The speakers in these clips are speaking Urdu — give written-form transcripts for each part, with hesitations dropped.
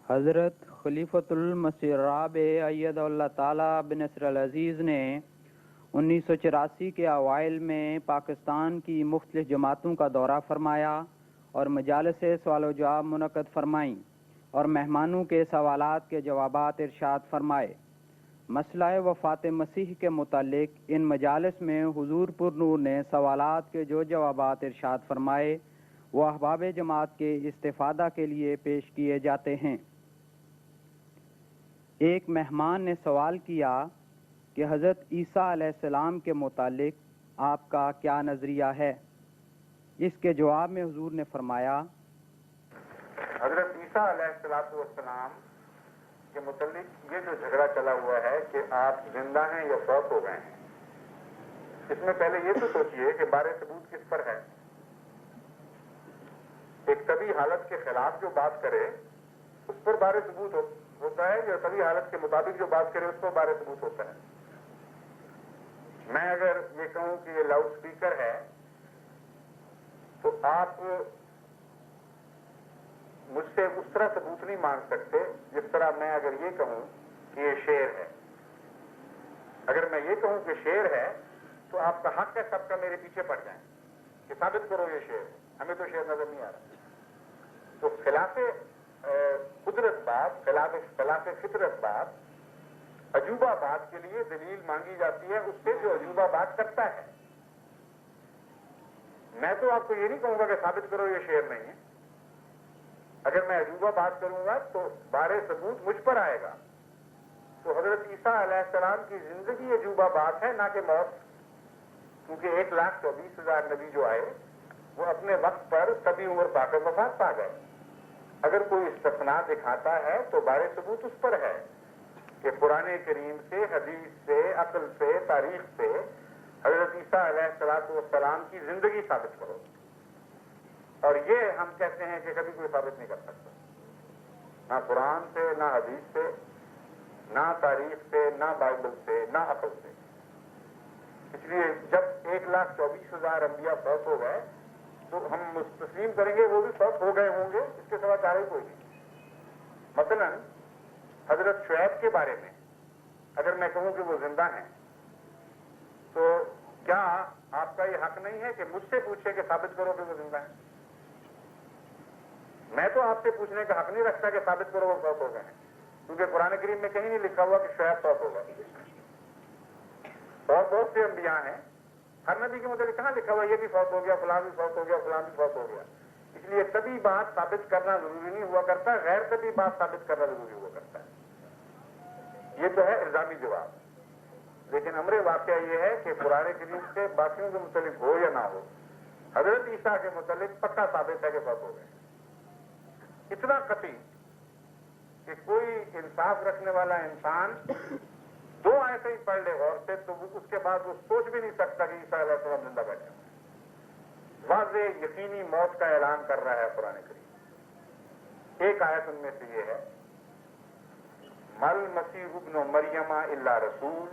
حضرت خلیفۃ المسیح الرابع اید اللہ تعالیٰ بنصر العزیز نے 1984 کے اوائل میں پاکستان کی مختلف جماعتوں کا دورہ فرمایا اور مجالس سوال و جواب منعقد فرمائیں اور مہمانوں کے سوالات کے جوابات ارشاد فرمائے۔ مسئلہ وفات مسیح کے متعلق ان مجالس میں حضور پر نور نے سوالات کے جو جوابات ارشاد فرمائے وہ احباب جماعت کے استفادہ کے لیے پیش کیے جاتے ہیں۔ ایک مہمان نے سوال کیا کہ حضرت عیسیٰ علیہ السلام کے متعلق آپ کا کیا نظریہ ہے؟ اس کے جواب میں حضور نے فرمایا، حضرت عیسیٰ علیہ السلام کے متعلق یہ جو جھگڑا چلا ہوا ہے کہ آپ زندہ ہیں یا فوت ہو گئے ہیں، اس میں پہلے یہ تو سوچئے کہ بارے ثبوت کس پر ہے۔ ایک طبی حالت کے خلاف جو بات کرے اس پر بارے ثبوت ہوتا ہے، یا طبی حالت کے مطابق جو بات کرے اس پر بارے ثبوت ہوتا ہے۔ میں اگر یہ کہوں کہ یہ لاؤڈ سپیکر ہے تو آپ مجھ سے اس طرح ثبوت نہیں مانگ سکتے جس طرح میں اگر یہ کہوں کہ یہ شعر ہے۔ اگر میں یہ کہوں کہ شعر ہے تو آپ کا حق ہے سب کا میرے پیچھے پڑ جائیں کہ ثابت کرو یہ شعر ہے، ہمیں تو شعر نظر نہیں آ رہا۔ تو خلاف قدرت بات، خلاف فطرت بات، عجوبہ بات کے لیے دلیل مانگی جاتی ہے اس سے جو عجوبہ بات کرتا ہے۔ میں تو آپ کو یہ نہیں کہوں گا کہ ثابت کرو یہ شعر نہیں ہے۔ اگر میں عجوبہ بات کروں گا تو بارے ثبوت مجھ پر آئے گا۔ تو حضرت عیسیٰ علیہ السلام کی زندگی عجوبہ بات ہے، نہ کہ موت، کیونکہ 1,24,000 نبی جو آئے وہ اپنے وقت پر طبی عمر پا کر وفات پا گئے۔ اگر کوئی استثناء دکھاتا ہے تو بارے ثبوت اس پر ہے کہ قرآن کریم سے، حدیث سے، عقل سے، تاریخ سے حضرت عیسیٰ علیہ السلام کی زندگی ثابت کرو۔ اور یہ ہم کہتے ہیں کہ کبھی کوئی ثابت نہیں کر سکتا، نہ قرآن سے، نہ حدیث سے، نہ تاریخ سے، نہ بائبل سے، نہ عقل سے۔ اس لیے جب 1,24,000 انبیاء فوت ہو گئے تو ہم تسلیم کریں گے وہ بھی فوت ہو گئے ہوں گے، اس کے سوا چارہ کوئی نہیں۔ مثلا حضرت شعیب کے بارے میں اگر میں کہوں کہ وہ زندہ ہیں تو کیا آپ کا یہ حق نہیں ہے کہ مجھ سے پوچھے کہ ثابت کرو کہ وہ زندہ ہیں؟ میں تو آپ سے پوچھنے کا حق نہیں رکھتا کہ ثابت کرو وہ فوت ہو گئے ہیں، کیونکہ قرآن کریم میں کہیں نہیں لکھا ہوا کہ شعیب فوت ہو گئے۔ اور بہت سے انبیاء ہیں، ہر نبی کے متعلق کہاں لکھا ہوا یہ بھی فوت ہو گیا، فلاں بھی فوت ہو گیا، فلاں بھی فوت ہو گیا۔ اس لیے طبی بات ثابت کرنا ضروری نہیں ہوا کرتا، غیر طبی بات ثابت کرنا ضروری ہوا کرتا ہے۔ یہ تو ہے الزامی جواب۔ لیکن امر واقعہ یہ ہے کہ قرآن کریم سے باقیوں کے متعلق ہو یا نہ ہو، حضرت عیسیٰ کے متعلق پکا ثابت ہے کہ فوت ہو گئے۔ اتنا قطعی کہ کوئی انصاف رکھنے والا انسان 2 آیتیں ہی پڑھ لے غور سے تو اس کے بعد وہ سوچ بھی نہیں سکتا کہ عیسیٰ علیہ السلام زندہ بیٹھے ہیں۔ واضح یقینی موت کا اعلان کر رہا ہے قرآن کریم۔ ایک آیت ان میں سے یہ ہے، مل مسیح ابن مریم الا رسول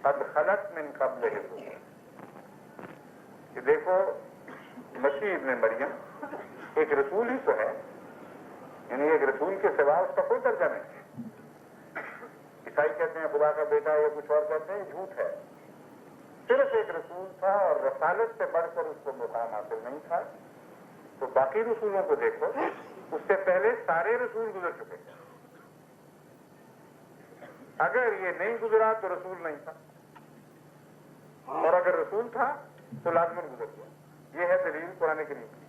قد خلت من قبلہ الرسل، کہ دیکھو مسیح ابن مریم ایک رسول ہی تو ہے، یعنی ایک رسول کے سوا اس کا کوئی درجہ نہیں۔ عیسائی کہتے ہیں خدا کا بیٹا، یا کچھ اور کہتے ہیں، جھوٹ ہے۔ صرف ایک رسول تھا اور رسالت سے بڑھ کر اس کو مقام حاصل نہیں تھا۔ تو باقی رسولوں کو دیکھو، اس سے پہلے سارے رسول گزر چکے ہیں۔ اگر یہ نہیں گزرا تو رسول نہیں تھا، اور اگر رسول تھا تو لازماً گزر گیا۔ یہ ہے دلیل قرآن کریم کی۔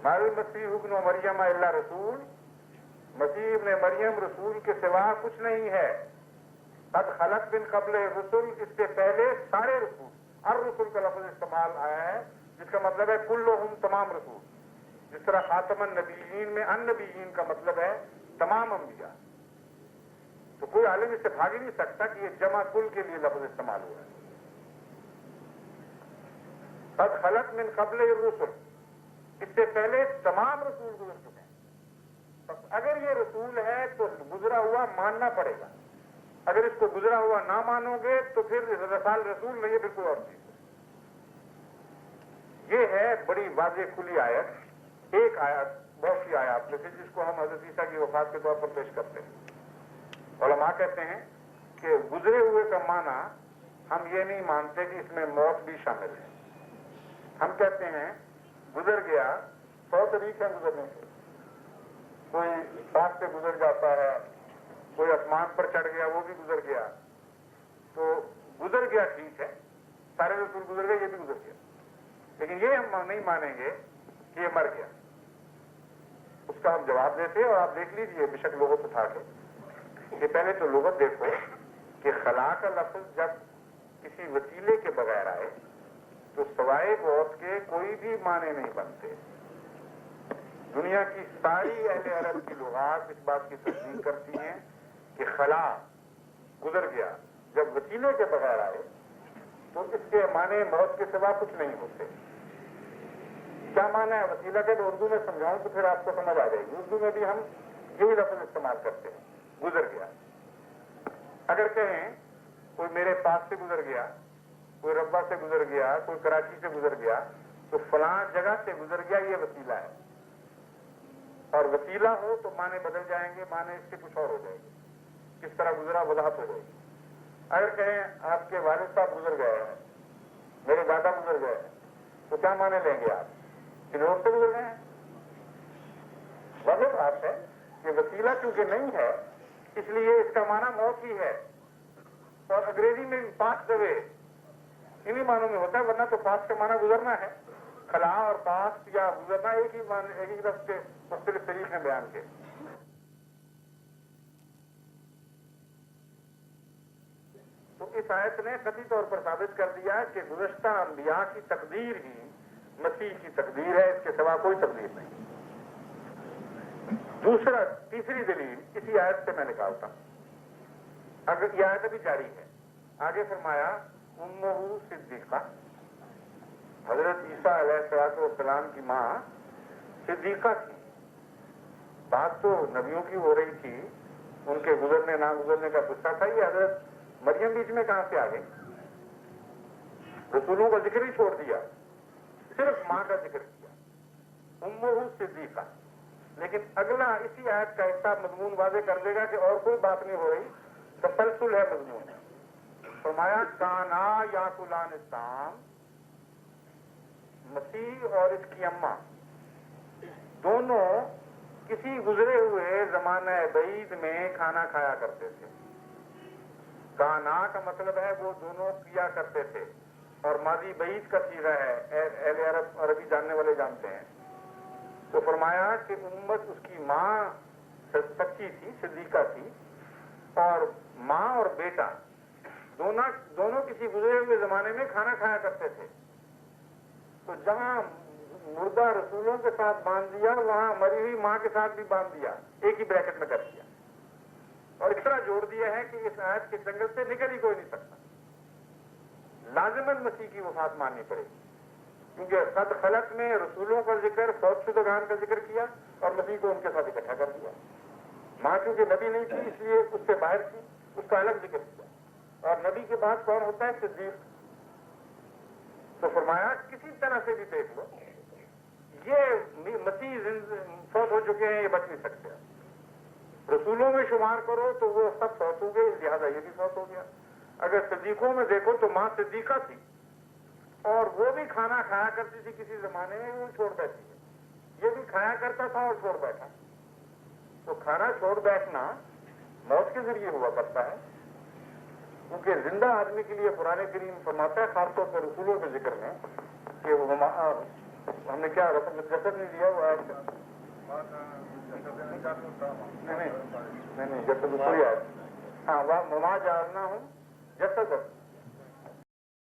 مال مسیح ابن مریم الا رسول، مسیح ابن مریم رسول کے سوا کچھ نہیں ہے۔ قد خلت من قبل الرسل، اس سے پہلے سارے رسول، الرسل کا لفظ استعمال آیا ہے جس کا مطلب ہے کلہم، تمام رسول۔ جس طرح خاتم النبیین میں النبیین کا مطلب ہے تمام انبیاء۔ تو کوئی عالم اس سے بھاگ ہی نہیں سکتا کہ یہ جمع کل کے لیے لفظ استعمال ہوا ہے۔ قد خلت من قبل الرسل، اس سے پہلے تمام رسول گزر چکے ہیں۔ اگر یہ رسول ہے تو گزرا ہوا ماننا پڑے گا، اگر اس کو گزرا ہوا نہ مانو گے تو پھر رسول نہیں ہے، پھر کوئی اور چیز۔ یہ ہے بڑی واضح کھلی آیت، ایک آیت بہت سی آیات میں سے جس کو ہم حضرت عیسیٰ کی وفات کے طور پر پیش کرتے ہیں۔ علماء کہتے ہیں کہ گزرے ہوئے کا معنی ہم یہ نہیں مانتے کہ اس میں موت بھی شامل ہے۔ ہم کہتے ہیں گزر گیا، 100 طریقے ہیں گزرنے کے، کوئی پاس سے گزر جاتا ہے، کوئی آسمان پر چڑھ گیا وہ بھی گزر گیا، تو گزر گیا ٹھیک ہے، سارے رسول گزر گئے، یہ بھی گزر گیا، لیکن یہ ہم نہیں مانیں گے کہ یہ مر گیا۔ اس کا ہم جواب دیتے ہیں، اور آپ دیکھ لیجئے بشک لغت اٹھا کے کہ پہلے تو لغت دیکھو کہ خلا کا لفظ جب کسی وسیلے کے بغیر آئے تو سوائے موت کے کوئی بھی معنی نہیں بنتے۔ دنیا کی ساری اہل عرب کی لغات اس بات کی تصدیق کرتی ہیں کہ خلا گزر گیا جب وسیلے کے بغیر آئے تو اس کے معنی موت کے سوا کچھ نہیں ہوتے۔ کیا معنی ہے وسیلہ کے؟ تو اردو میں سمجھاؤں تو پھر آپ کو سمجھ آ جائے گی۔ اردو میں بھی ہم یہی لفظ استعمال کرتے ہیں، گزر گیا۔ اگر کہیں کوئی میرے پاس سے گزر گیا، کوئی ربا سے گزر گیا، کوئی کراچی سے گزر گیا، تو فلاں جگہ سے گزر گیا، یہ وسیلہ ہے۔ اور وسیلہ ہو تو معنی بدل جائیں گے، معنی اس سے کچھ اور ہو جائے گی، کس طرح گزرا وضاحت ہو جائے گی۔ اگر کہیں آپ کے والد صاحب گزر گئے ہیں، میرے دادا گزر گئے ہیں، تو کیا معنی لیں گے آپ؟ کہ روڈ سے گزر گئے ہیں؟ واضح بات ہے کہ وسیلہ چونکہ نہیں ہے اس لیے اس کا معنی موت ہی ہے۔ اور انگریزی میں پاس دوے انہی معنوں میں ہوتا ہے، ورنہ تو پاس کا معنی گزرنا ہے۔ خلا اور پاس یا گزرنا ایک ہی معنی، ایک ہی لفظ کے مختلف طریقے ہیں بیان کے۔ تو اس آیت نے قطعی طور پر ثابت کر دیا کہ گزشتہ انبیاء کی تقدیر ہی مسیح کی تقدیر ہے، اس کے سوا کوئی تقدیر نہیں۔ تیسری دلیل اسی آیت سے میں نکالتا ہوں، اگر یہ آیت ابھی جاری ہے۔ آگے فرمایا امہ صدیقہ، حضرت عیسیٰ علیہ السلام کی ماں صدیقہ تھی۔ بات تو نبیوں کی ہو رہی تھی، ان کے گزرنے نہ گزرنے کا قصہ تھا، یہ حضرت مریم بیچ میں کہاں سے آ گئی؟ رسولوں کا ذکر ہی چھوڑ دیا، صرف ماں کا ذکر کیا، امہ صدیقہ۔ لیکن اگلا اسی آیت کا حصہ مضمون واضح کر دے گا کہ اور کوئی بات نہیں ہو رہی، تسلسل ہے مضمون۔ فرمایا کانا یاکلان الطعام، مسیح اور اس کی اماں دونوں کسی گزرے ہوئے زمانہ بعید میں کھانا کھایا کرتے تھے۔ کانا کا مطلب ہے وہ دونوں کیا کرتے تھے، اور ماضی بعید کا صیغہ ہے، اہل عرب عربی جاننے والے جانتے ہیں۔ تو فرمایا کہ امت اس کی ماں سچی تھی، صدیقہ تھی، اور ماں اور بیٹا دونوں کسی گزرے ہوئے زمانے میں کھانا کھایا کرتے تھے۔ تو جہاں مردہ رسولوں کے ساتھ باندھ دیا، وہاں مری ہوئی ماں کے ساتھ بھی باندھ دیا، ایک ہی بریکٹ میں کر دیا، اور اس طرح جوڑ دیا ہے کہ اس آیت کے جنگل سے نکل ہی کوئی نہیں سکتا۔ لازماً مسیح کی وفات ماننی پڑے گی، کیونکہ قد خلق میں رسولوں کا ذکر، فوت شدگان کا ذکر کیا، اور مسیح کو ان کے ساتھ اکٹھا کر دیا۔ ماں چونکہ نبی نہیں تھی اس لیے اس سے باہر تھی، اس کا الگ ذکر کیا۔ اور نبی کے بعد کون ہوتا ہے؟ صدیق۔ تو فرمایا کسی طرح سے بھی دیکھ لو، یہ مسیح فوت ہو چکے ہیں، یہ بچ نہیں سکتے۔ رسولوں میں شمار کرو تو وہ سب فوت ہو گئے، لہٰذا یہ بھی فوت ہو گیا۔ اگر صدیقوں میں دیکھو تو ماں صدیقہ تھی، اور وہ بھی کھانا کھایا کرتی تھی کسی زمانے میں، وہ چھوڑ بیٹھی ہے، یہ بھی کھایا کرتا تھا اور چھوڑ بیٹھا۔ تو کھانا چھوڑ بیٹھنا موت کے ذریعے ہوا کرتا ہے، کیونکہ زندہ آدمی کے لیے قرآن کریم فرماتا ہے، خاص طور پر رسولوں کے ذکر میں، کہ ہم نے کیا جسد نہیں دیا، وہ آیت نہیں جسد کوئی آیت، ہاں وما جعلناہم جسد